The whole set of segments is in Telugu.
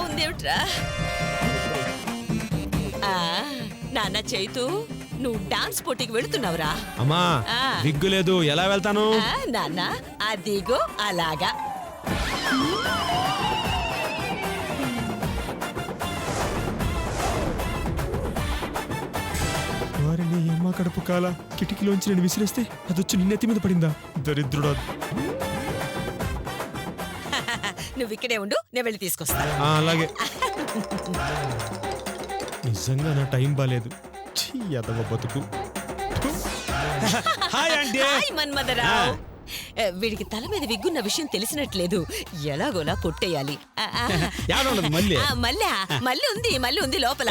ఉందేమిట్రా? నాన్న చైతు, నువ్వు డాన్స్ పోటీకి వెళుతున్నావురా? అమ్మా దిగ్గు లేదు, ఎలా వెళ్తాను? నాన్న అదిగో అలాగా. వారిని అమ్మ కడుపు కాల కిటికీలోంచి నేను విసిరేస్తే అది వచ్చి నిన్నెత్తి మీద పడిందా? దరిద్రుడా. నువ్వు ఇక్కడే ఉండు, నేను వెళ్ళి తీసుకొస్తా. అలాగే. నిజంగా నా టైం బాలేదు. ఎదవ బతుకు. Hi aunty. హాయ్ మన్మథరావు. వీడికి తల మీద విగ్గున్న విషయం తెలిసినట్లేదు. ఎలాగోలా కొట్టేయాలి. మళ్ళీ ఉంది లోపల.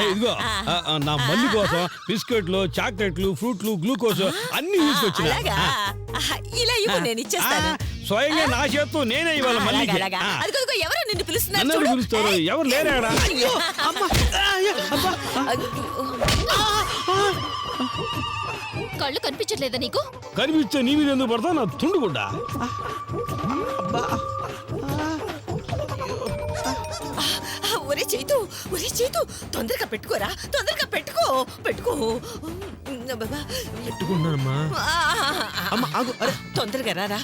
నా మల్లి కోసం బిస్కెట్లు, చాక్లెట్లు, ఫ్రూట్లు, గ్లూకోజ్ అన్ని తీసుకొచ్చిన. ఇలా ఇవ్వు, నేను ఇచ్చేస్తాను. స్వయంగా నా చేత్తో నేనే ఇవ్వాలి. మళ్ళీ ఎవరో నిన్ను పిలుస్తున్నారు. ఎవరు లేరా? కళ్ళు కనిపించట్లేదా నీకు? కనిపిస్తే నీ మీద ఎందుకు పడతా? నా తుండుకుంటా. ఒరే చేతు, తొందరగా పెట్టుకోరా, తొందరగా పెట్టుకో. పెట్టుకున్నానమ్మా. తొందరగా రారా.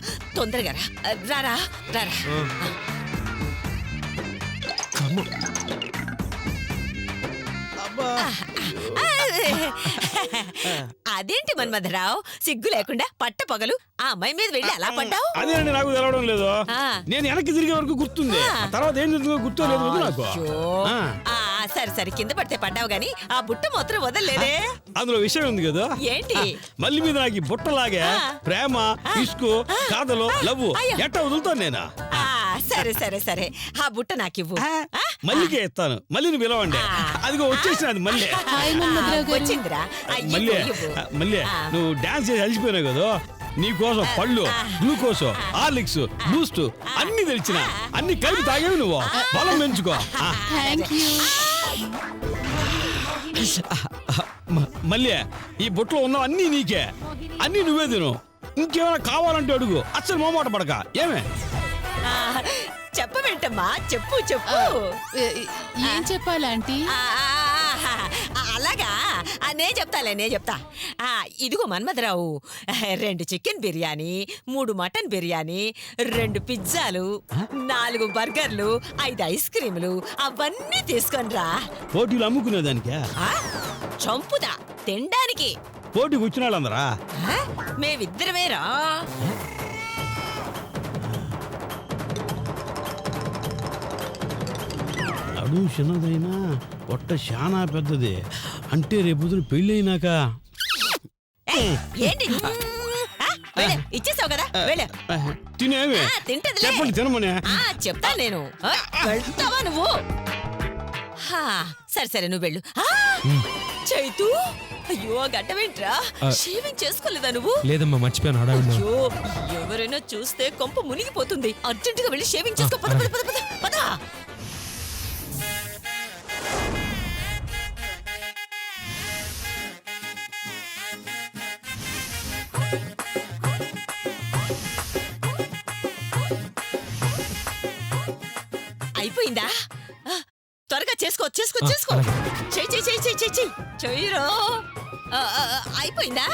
అదేంటి మన్మథరావు, సిగ్గు లేకుండా పట్ట పగలు ఆ అమ్మాయి మీద వెళ్ళి అలా పడ్డావు? అదేనండి, నాకు తెలవడం లేదు. నేను వెనక్కి తిరిగే వరకు గుర్తుంది, తర్వాత ఏం జరుగుతుందో గుర్తు లేదు నాకు. సరే కింద పడితే పడ్డావు గాని ఆ బుట్ట మాత్రం వదలలేదే. అందులో విషయం ఉంది కదా. ఏంటి? మళ్ళీ మీద నాకు బుట్టలాగే ప్రేమ, ఇష్కు, కాదలు, లవ్వు ఎట్ట వదులుతాను నేను. సరే ఆ బుట్ట నాకివ్వు. మల్లికే ఇస్తాను. మళ్ళీ నువ్వు పిలవండి. అదిగో వచ్చేసినది మళ్ళీ. వచ్చిందిరా. మళ్ళీ నువ్వు డాన్స్ చేసి అలిసిపోయినావు కదా, నీ కోసం పళ్ళు, గ్లూకోజ్, హార్లిక్స్, బూస్ట్ అన్ని తెలిసిన అన్ని కలిపి తాగేవి. నువ్వు బలం పెంచుకో. మళ్ళీ ఈ బుట్టలో ఉన్నావు అన్ని నీకే, అన్ని నువ్వే తిను. ఇంకేమైనా కావాలంటే అడుగు, అస్సలు మొహమాట పడక. ఏమే చెప్పవేంటమ్మా? చెప్పు. ఏం చెప్పాలంటీ? అలాగా, నేను చెప్తా. ఇదిగో మన్మథరావు, 2 చికెన్ బిర్యానీ, 3 మటన్ బిర్యానీ, 2 పిజ్జాలు, 4 బర్గర్లు, 5 ఐస్ క్రీములు అవన్నీ తీసుకొనిరా. పోటీలు అమ్ముకునేదానికా? చంపుదా తినడానికి. పోటీకి వచ్చిన వాళ్ళందరా? మేమిద్దరమేరా. అడుగు చిన్నదైనా పొట్ట చాలా పెద్దది. అంటే రేపు పెళ్ళైనాక ఏంటి ఇచ్చేసావు కదా, తినేవి చెప్పండి. తినమని చెప్తాను నేను. వెళ్తావా నువ్వు? సరే నువ్వు వెళ్ళు. చైతు, అయ్యో గడ్డమేంట్రా, షేవింగ్ చేసుకోలేదా నువ్వు? లేదమ్మా, మర్చిపోయాను. అయ్యో, ఎవరైనా చూస్తే కొంప మునిగిపోతుంది. అర్జెంటుగా వెళ్ళి షేవింగ్ చేసుకో. పద. అయిపోయిందా? త్వరగా చేసుకో. చెయ్యిరో. అయిపోయిందా?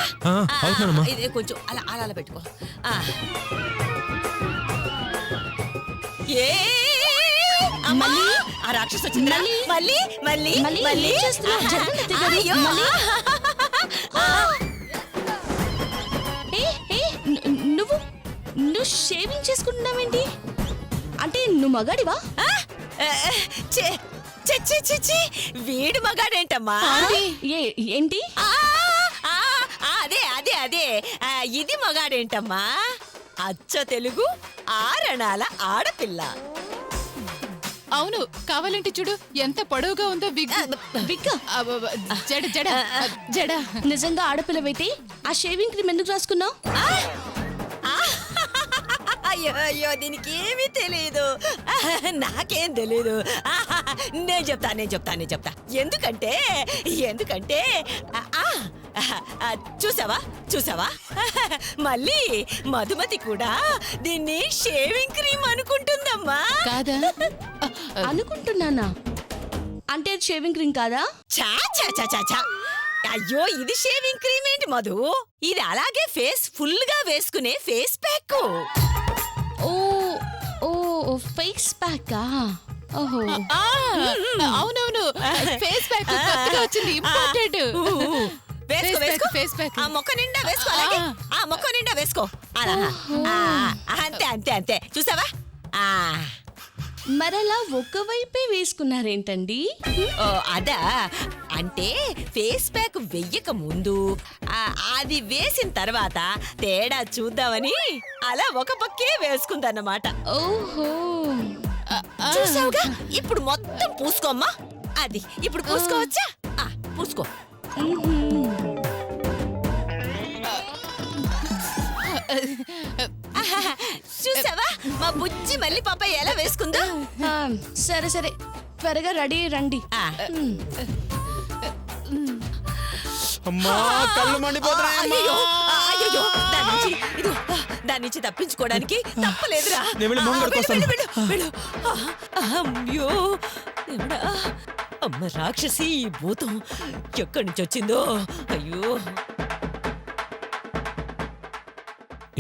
ఇదే కొంచెం అలా పెట్టుకో. మళ్ళీ ఆ రాక్షసు వచ్చిందా? మళ్ళీ నువ్వు షేవింగ్ చేసుకుంటున్నావేంటి? అంటే నువ్వు మగాడివా? వీడు మగాడేంటమ్మా? ఏంటి? అదే ఇది మగాడేంటమ్మా? అచ్చ తెలుగు ఆరణాల ఆడపిల్ల. అవును, కావాలంటే చూడు ఎంత పొడవుగా ఉందో. జడ. నిజంగా ఆడపిల్లవైతే ఆ షేవింగ్ క్రీమ్ ఎందుకు రాసుకున్నావు? అయ్యో దీనికి ఏమీ తెలియదు. నాకేం తెలీదు. నేను చెప్తా. ఎందుకంటే చూసావా మళ్ళీ మధుమతి కూడా దీన్ని షేవింగ్ క్రీమ్ అనుకుంటుందమ్మా. కాదా? అనుకుంటున్నానా అంటే అది షేవింగ్ క్రీమ్ కాదా? చా చా చా చా చా అయ్యో ఇది షేవింగ్ క్రీమ్ ఏంటి మధు, ఇది అలాగే ఫేస్ ఫుల్ గా వేసుకునే ఫేస్ ప్యాక్. ఓ ఓ ఫేస్ ప్యాకా? ఓహో అవునవును, ఫేస్ ప్యాక్ కొత్తగా వచ్చింది, ఇంపార్టెంట్. వేసుకో వేసుకో, ఫేస్ ప్యాక్. ఆ మొక్క నిండా వేసుకో, అలాగే ఆ మొక్క నిండా వేసుకో. అలా అంతే అంతే అంతే, చూసావా? మరలా ఒకవైపే వేసుకున్నారేంటండి? ఓ, అదా అంటే ఫేస్ ప్యాక్ వెయ్యక ముందు అది వేసిన తర్వాత తేడా చూద్దామని అలా ఒక పక్కే వేసుకుందన్నమాట. ఓహో చూసావుగా, ఇప్పుడు మొత్తం పూసుకోమ్మా. అది ఇప్పుడు పూసుకోవచ్చా? పూసుకో. చూసావా మా బుజ్జి మళ్ళీ పాప ఎలా వేసుకుందో. సరే సరే, త్వరగా రెడీ రండి. అమ్మా కళ్ళు మండిపోతున్నాయి. అయ్యో అయ్యో, దాని నుంచి తప్పించుకోవడానికి తప్పలేదురా. నేను వెళ్ళి మొహం కడుక్కొస్తాను. వెళ్ళు. అయ్యో దేవుడా, అమ్మ రాక్షసి, ఈ భూతం ఎక్కడి నుంచి వచ్చిందో. అయ్యో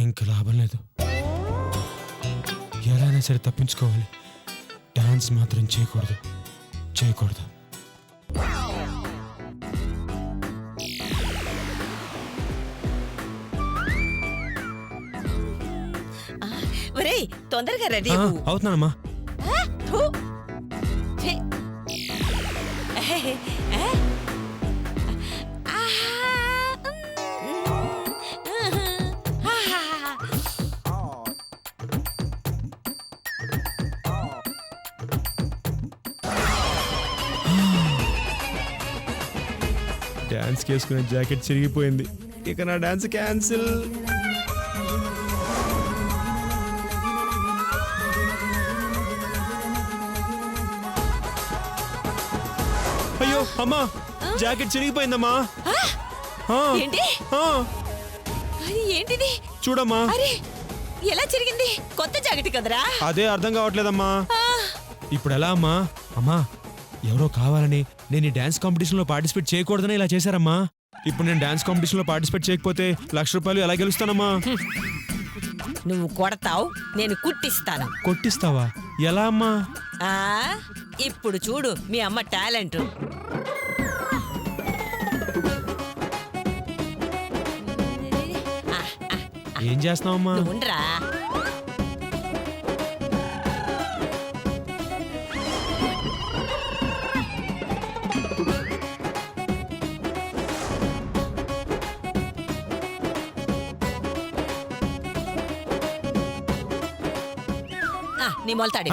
ఇంక లాభం లేదు, ఎలాగైనా సరే తప్పించుకోవాలి. డాన్స్ మాత్రం చేయకూడదు. ఒరేయ్ తొందరగా రెడీ అవుతున్నానమ్మా. డాన్స్ వేసుకునే జాకెట్ చిరిగిపోయింది, ఇక నా డాన్స్ క్యాన్సిల్. అయ్యో అమ్మా, జాకెట్ చిరిగిపోయిందమ్మా. ఏంటి ఏంటిది? చూడమ్మా. అరే ఎలా జరిగింది? కొత్త జాకెట్ కదరా. అదే అర్థం కావట్లేదమ్మా. ఇప్పుడు ఎలా అమ్మా? అమ్మా ఎవరో కావాలని నేను ఈ డాన్స్ కాంపిటీషన్ లో పార్టిసిపేట్ చేయకూడదని ఇలా చేశారమ్మా. ఇప్పుడు నేను డాన్స్ కాంపిటీషన్ లో పార్టిసిపేట్ చేయకపోతే ₹1,00,000 ఎలా గెలుస్తానమ్మా? నువ్వు కొడతావు, నేను కుట్టిస్తాను. కొట్టిస్తావా? ఎలా అమ్మా? ఇప్పుడు చూడు మీ అమ్మ టాలెంట్. ఏం చేస్తున్నావమ్మా? ఉండరా. నీ మొలతాడు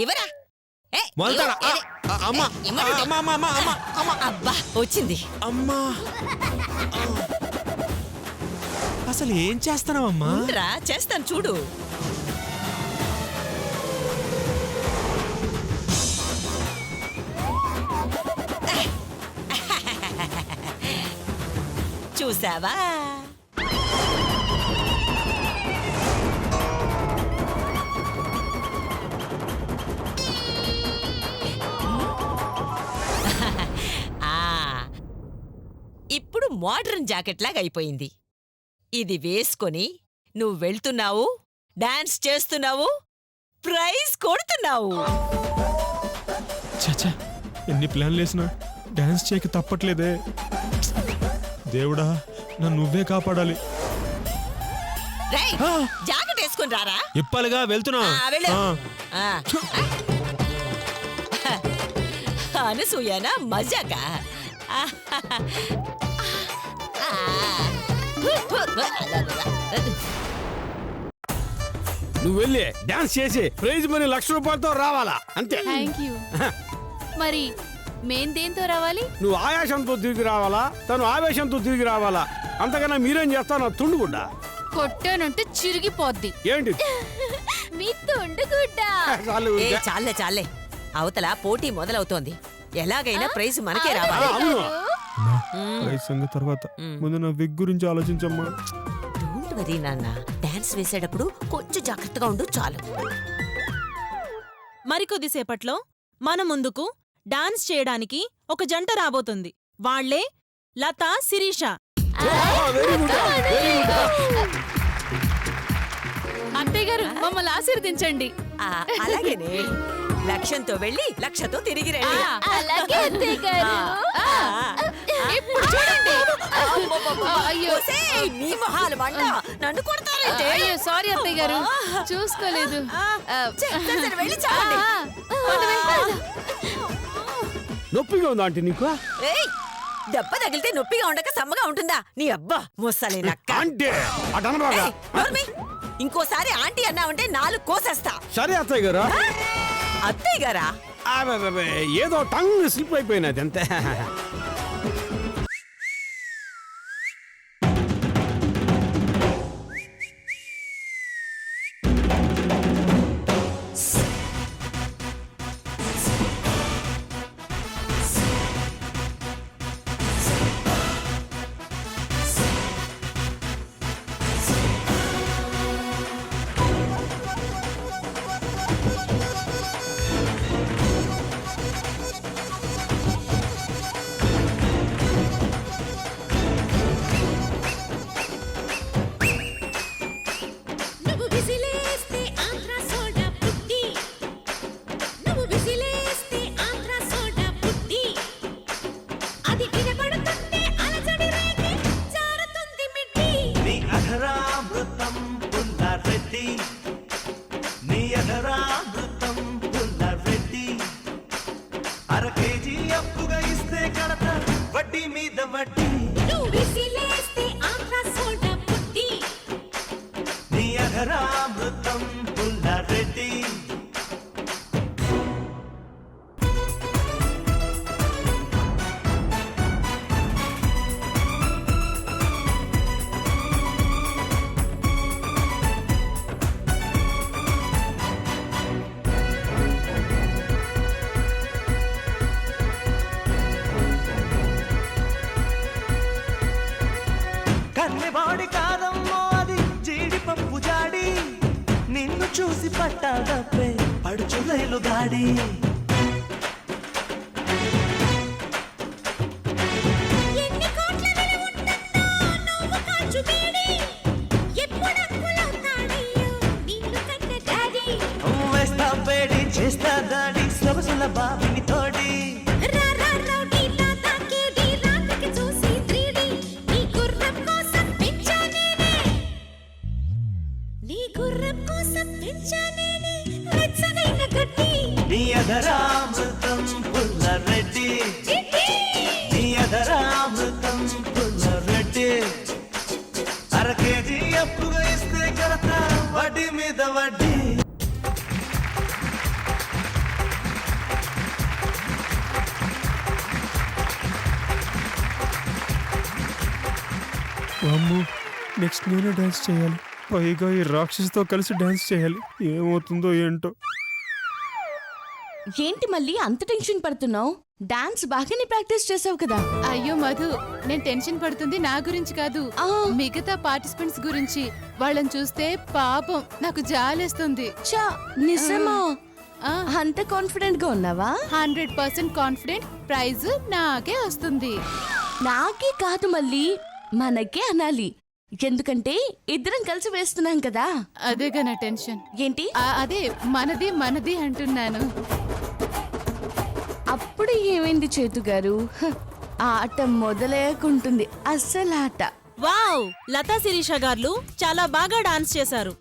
ఇవరా. అబ్బా వచ్చింది. అమ్మా అసలు ఏం చేస్తున్నావమ్మా? ఉండరా, చేస్తాను చూడు. చూసావా? ఇప్పుడు మోడర్న్ జాకెట్ లాగా అయిపోయింది. ఇది వేసుకొని నువ్వు వెళ్తున్నావు, డాన్స్ చేస్తున్నావు, ప్రైజ్ కొడుతున్నావు. చచ్చా, ఎన్ని ప్లాన్లు వేసినా డాన్స్ చేయక తప్పట్లేదే. దేవుడా, నన్ను నువ్వే కాపాడాలి. జాకెట్ వేసుకొని రారా. ఇప్పాలిగా వెళ్తున్నా. అనసూయనా మజాగా. నువ్వు వెళ్ళి డాన్స్ చేసి ప్రైజ్ మనీ ₹1,00,000 రావాలా అంతే. Thank you. మరి మేం దేంతో రావాలి? నువ్వు ఆయాసంతో తిరిగి రావాలా, తను ఆవేశంతో తిరిగి రావాలా. అంతకన్నా మీరేం చేస్తాను తుండుగుడ్డ కొట్టానంటే చిరిగిపోద్ది. ఏంటి మీ తుండుగుడ్డ? చాలే చాలే, అవతల పోటీ మొదలవుతోంది. ఎలాగైనా ప్రైజ్ మనకే రావాలి. తర్వాత ముందు నా విగ్ గురించి ఆలోచించమ్మా. డోంట్ వరీ నాన్న, డాన్స్ వేసేటప్పుడు కొంచెం జాగ్రత్తగా ఉండు చాలు. మరికొద్దిసేపట్లో మన ముందుకు డాన్స్ చేయడానికి ఒక జంట రాబోతుంది. వాళ్లే లతా శిరీష. అత్తయ్య గారు మమ్మల్ని ఆశీర్వదించండి. అలాగేనే లక్ష్యంతో వెళ్ళి లక్షతో తిరిగి రండి. అలాగే అత్తయ్య గారు. ఇప్పుడు చూడండి. అయ్యో ఒసేయ్, నీ మొహాలు మంట నన్ను కొడతారంటే. అయ్యో సారీ అత్తయ్య గారు, చూసుకోలేదు. సరే, వెళ్ళి చావండి. నొప్పిగా ఉందా ఆంటీ నీకు? ఏయ్, దెబ్బ తగిలితే నొప్పిగా ఉండక సమ్మగా ఉంటుందా? నీ అబ్బా ముసలి నక్క. అంటే అటనబాగా. ఏయ్, నోర్మి. ఇంకోసారి ఆంటీ అన్నావంటే 4 కోసేస్తా. సరే అత్తయ్య గారు. అత్తయ్య గారా? ఏదో టంగ్ స్లిప్ అయిపోయినది అంతే. కన్నెవాడి కాదమ్మో అది జీడిపప్పు జాడి, నిన్ను చూసి పట్టాదప్పే పడుచులైలు గాడి. వేస్తా వేడి చేస్తా దాడి సొగసుల బాబిని తోడి. నీ అధరామృతం పుల్లరెడ్డి, నీ అధరామృతం పుల్లరెడ్డి. 1/2 కేజీ అప్పుగా ఇస్తే కడతా వడ్డీ మీద వడ్డీ. అమ్ము, నెక్స్ట్ నేనే డాన్స్ చేయాలి. పైగా ఈ రాక్షసుతో కలిసి డాన్స్ చేయాలి. ఏమవుతుందో ఏంటో. ఏంటి మళ్ళీ అంత టెన్షన్ పడుతున్నావు? డాన్స్ బాగానే ప్రాక్టీస్ చేసావు కదా. అయ్యో మధు, నేను టెన్షన్ పడుతుంది నా గురించి కాదు, మిగతా పార్టిసిపెంట్స్ గురించి. వాళ్ళని చూస్తే పాపం నాకు జాలేస్తుంది. చా, నిజమా? అంత కాన్ఫిడెంట్ గా ఉన్నావా? 100% కాన్ఫిడెంట్. ప్రైజ్ నాకే వస్తుంది. నాకే కాదు మళ్ళీ, మనకే అనాలి. ఎందుకంటే ఇద్దరం కలిసి వేస్తున్నాం కదా. అదేగా నా టెన్షన్. ఏంటి? అదే మనది మనది అంటున్నాను. అప్పుడు ఏమైంది చేతు గారు? ఆ ఆట మొదలేకుంటుంది అస్సలు ఆట. వావ్, లతా శిరీష గారు చాలా బాగా డాన్స్ చేశారు.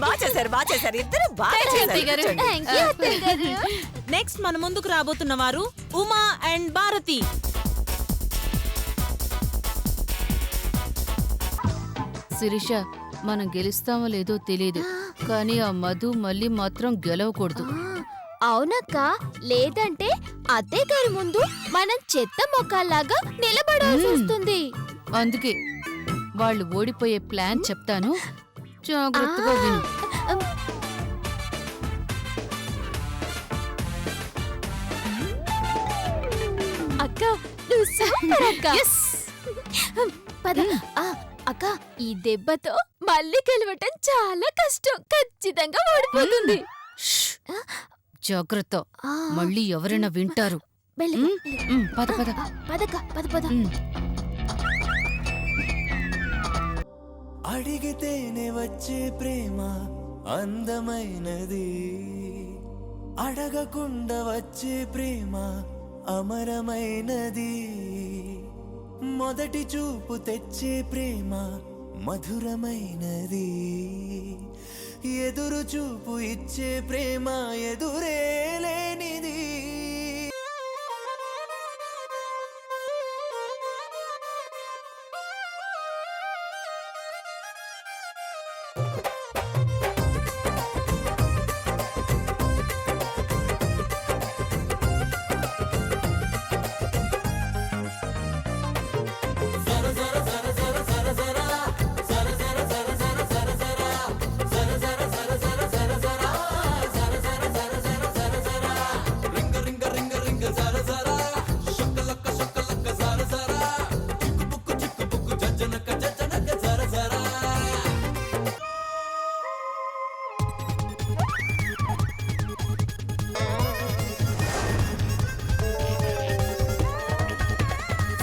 బాగా చేశారు ఇద్దరు బాగా చేశారు. నెక్స్ట్ మన ముందుకు రాబోతున్న వారు ఉమా అండ్ భారతి. శిరీష, మనం గెలుస్తామో లేదో తెలియదు, కానీ ఆ మధు మళ్ళీ మాత్రం గెలవకూడదు. అవునక్క, లేదంటే అత్తయ్య గారి ముందు మనం చెత్త మొక్కల్లాగా నిలబడాల్సి వస్తుంది. అందుకే వాళ్ళు ఓడిపోయే ప్లాన్ చెప్తాను, జాగ్రత్తగా విను. అక్క, నువ్వు సూపర్ అక్క. పద. అక్క, ఈ దెబ్బతో మళ్ళీ గెలవటం చాలా కష్టం. ఖచ్చితంగా ఓడిపోతుంది. జాగ్రత్త, ఆ, మళ్ళీ ఎవరైనా వింటారు. మెల్లిగా, ఉమ్, మెల్లిగా. ఉమ్, పద పద. పదక్క, పద పద. ఉమ్. అడిగితేనే వచ్చే ప్రేమ అందమైనది, అడగకుండా వచ్చే ప్రేమ అమరమైనది, మొదటి చూపు తెచ్చే ప్రేమ మధురమైనది, ఎదురు చూపు ఇచ్చే ప్రేమ ఎదురే లేనిది.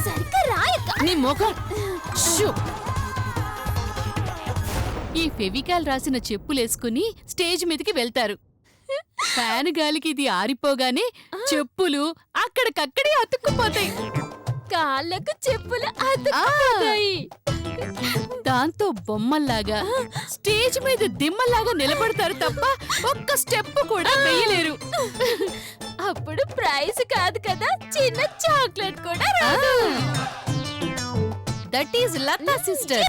సరిగ్గా రాయక్క. నీ మొఖం షూ. ఈ ఫెవికాల్ రాసిన చెప్పులేసుకుని స్టేజ్ మీదకి వెళ్తారు. ఫ్యాన్ గాలికి ఇది ఆరిపోగానే చెప్పులు అక్కడికక్కడే అతుక్కుపోతాయి. కాళ్ళకు చెప్పులు అతుక్కుపోతాయి. దాంతో బొమ్మల్లాగా స్టేజ్ మీద దిమ్మల్లాగా నిలబడతారు తప్ప ఒక్క స్టెప్ కూడా వేయలేరు. అప్పుడు ప్రైజ్ కాదు కదా, చిన్న చాక్లెట్ కూడా రాదు. That is Latha sister.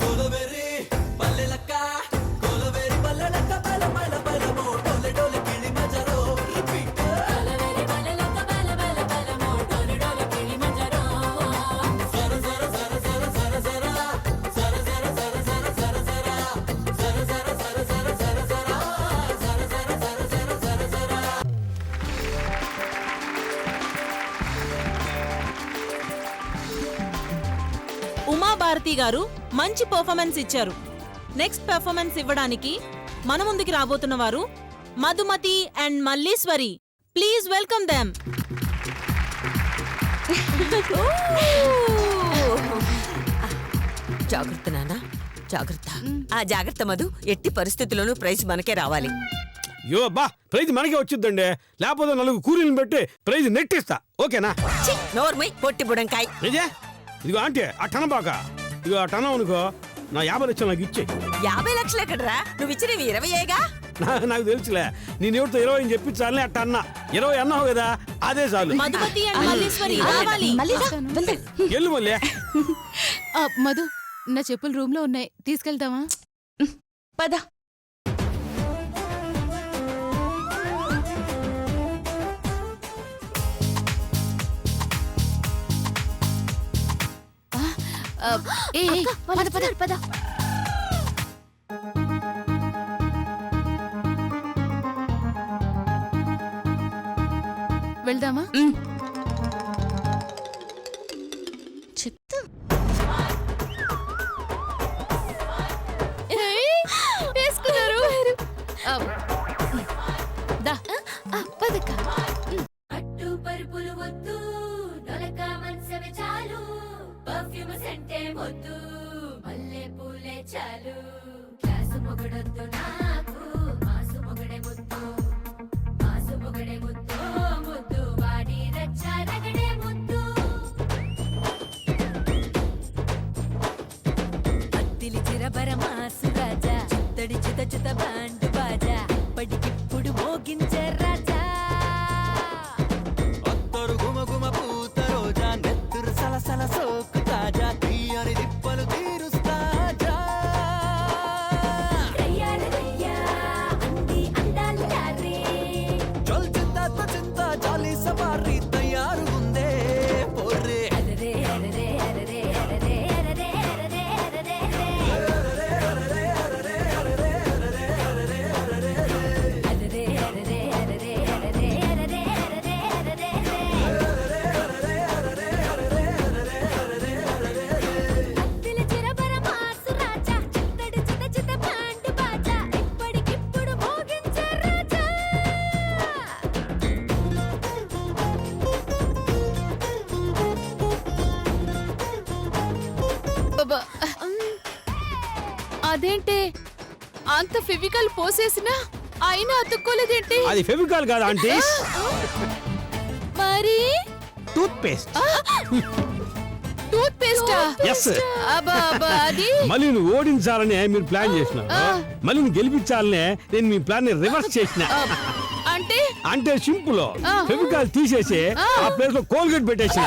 Umabharathi గారు మంచి పర్ఫార్మెన్స్ ఇచ్చారు. నెక్స్ట్ పర్ఫార్మెన్స్ ఇవ్వడానికి మన ముందుకి రాబోతున్న వారు Madhumathi and Malleswari. Please welcome them. జాగ్రత్త నాన్న, జాగ్రత్త. జాగ్రత్త మధు, ఎట్టి పరిస్థితుల్లోనూ ప్రైజ్ మనకే రావాలి. యో బా, ప్రైజ్ మనకే వచ్చిందండి. లేకపోతే 4 కూలీలను పెట్టి ప్రైజ్ నెట్టిస్తా. ఓకేనా? ఛీ, నోర్మై పొట్టి బుడంకాయ్. నిజే. ఇదిగో ఆంటీ, ఆ టన బాక. ఇదిగో ఆ టన అనుకో, నా 50 లక్షలు నాకు ఇచ్చే. 50 లక్షలు ఎక్కడరా? నువ్వు ఇచ్చినవి 20ఏగా. నాకు తెలుసులే, నేను ఎవరితో 20 అని చెప్పించాలని అట్ట అన్నా. 20 అన్నావు కదా, అదే చాలు. మధుమతి అండ్ మల్లీశ్వరి రావాలి. ఎల్లు మళ్ళీ. మధు, నా చెప్పులు రూమ్ లో ఉన్నాయి, తీసుకెళ్తావా? పద. ఏ పద పద పద. వెళ్దామా? చెప్తా. వేసుకున్నారు. దా. పదక్క. అట్టు పరుపులు వద్దు, నొలక మనసవి చాలు, పర్ఫ్యూమ్ సెంటే వద్దు, మల్లె పూలే చాలు, క్లాసు మొగడొద్దు నాకు, మాసు మొగడే ముద్దు, మాసు మొగడే ముద్దు, ముద్దు వాడి రచ్చ రగడే ముద్దు. అత్తిలి చిరబర మాసు రాజా, చిత్తడి చిత చిత బాండు బాజా, ఇప్పటికిప్పుడు మోగించే రాజా. అత్తరు గుమ గుమ పూత రోజా, నెత్తురు సలసల సోకు తాజా, తీయని దిప్పలు తీరుస్తాజా. రయ్యాల రయ్యా అంది అందాల రే, చల్ చింత చింత జాలి సవారీ తయారు ఉందే పోర్రే. అరరే అరరే అరరే అరరే అరరే అరరే అరరే అరరే. అదేంటే అంత ఫెవికల్ పోసేసినా అయినా అతుక్కోలేదేంటి? అది ఫెవికాల్ కాదు ఆంటీ, మరి టూత్ పేస్ట్. టూత్ పేస్టా? ఎస్. అబ్బా అబ్బా, అది మళ్ళీ నువ్వు ఓడించాలని మీరు ప్లాన్ చేసినారు, మళ్ళీ నువ్వు గెలిపించాలనే నేను మీ ప్లాన్ ని రివర్స్ చేసిన. అంటే అంటే సింపుల్, ఫెవికాల్ తీసేసి ఆ ప్లేస్ లో కోల్గేట్ పెట్టేసిన.